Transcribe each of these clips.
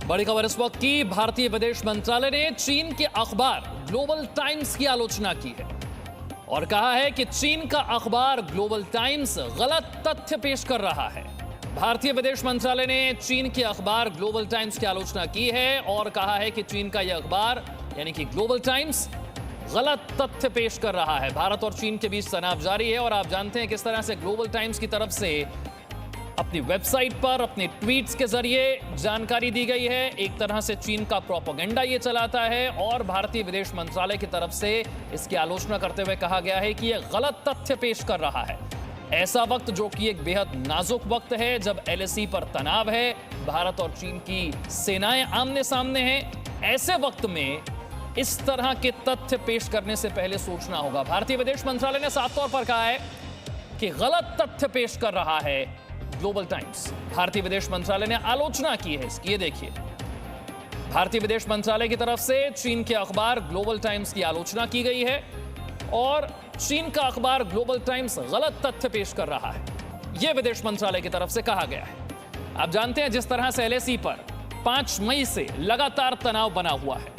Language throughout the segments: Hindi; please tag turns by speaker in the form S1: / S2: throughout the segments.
S1: बड़ी खबर इस वक्त की। भारतीय विदेश मंत्रालय ने चीन के अखबार ग्लोबल टाइम्स की आलोचना की है और कहा है कि चीन का अखबार ग्लोबल टाइम्स गलत तथ्य पेश कर रहा है। भारतीय विदेश मंत्रालय ने चीन के अखबार ग्लोबल टाइम्स की आलोचना की है और कहा है कि चीन का यह अखबार यानी कि ग्लोबल टाइम्स गलत तथ्य पेश कर रहा है। भारत और चीन के बीच तनाव जारी है और आप जानते हैं किस तरह से ग्लोबल टाइम्स की तरफ से अपनी वेबसाइट पर अपने ट्वीट्स के जरिए जानकारी दी गई है। एक तरह से चीन का प्रोपेगेंडा ये चलाता है और भारतीय विदेश मंत्रालय की तरफ से इसकी आलोचना करते हुए कहा गया है कि यह गलत तथ्य पेश कर रहा है। ऐसा वक्त जो कि एक बेहद नाजुक वक्त है, जब LAC पर तनाव है, भारत और चीन की सेनाएं आमने सामने हैं, ऐसे वक्त में इस तरह के तथ्य पेश करने से पहले सोचना होगा। भारतीय विदेश मंत्रालय ने साफ तौर पर कहा है कि गलत तथ्य पेश कर रहा है ग्लोबल टाइम्स। भारतीय विदेश मंत्रालय ने आलोचना की है इसकी, ये देखिए। भारतीय विदेश मंत्रालय की तरफ से चीन के अखबार ग्लोबल टाइम्स की आलोचना की गई है और चीन का अखबार ग्लोबल टाइम्स गलत तथ्य पेश कर रहा है, यह विदेश मंत्रालय की तरफ से कहा गया है। आप जानते हैं जिस तरह से LAC पर 5 मई से लगातार तनाव बना हुआ है।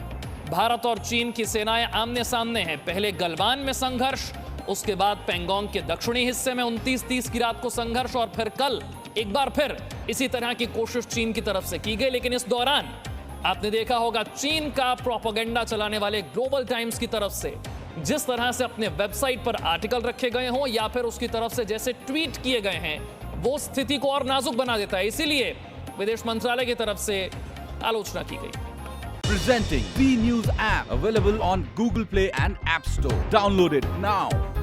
S1: भारत और चीन की सेनाएं आमने सामने हैं। पहले गलवान में संघर्ष, उसके बाद पेंगोंग के दक्षिणी हिस्से में 29-30 की रात को संघर्ष और फिर कल एक बार फिर इसी तरह की कोशिश चीन की तरफ से की गई। लेकिन इस दौरान आपने देखा होगा चीन का प्रोपेगेंडा चलाने वाले ग्लोबल टाइम्स की तरफ से जिस तरह से अपने वेबसाइट पर आर्टिकल रखे गए हों या फिर उसकी तरफ से जैसे ट्वीट किए गए हैं, वो स्थिति को और नाजुक बना देता है। इसीलिए विदेश मंत्रालय की तरफ से आलोचना की गई।
S2: Presenting B News app, available on Google Play and App Store. Download it now.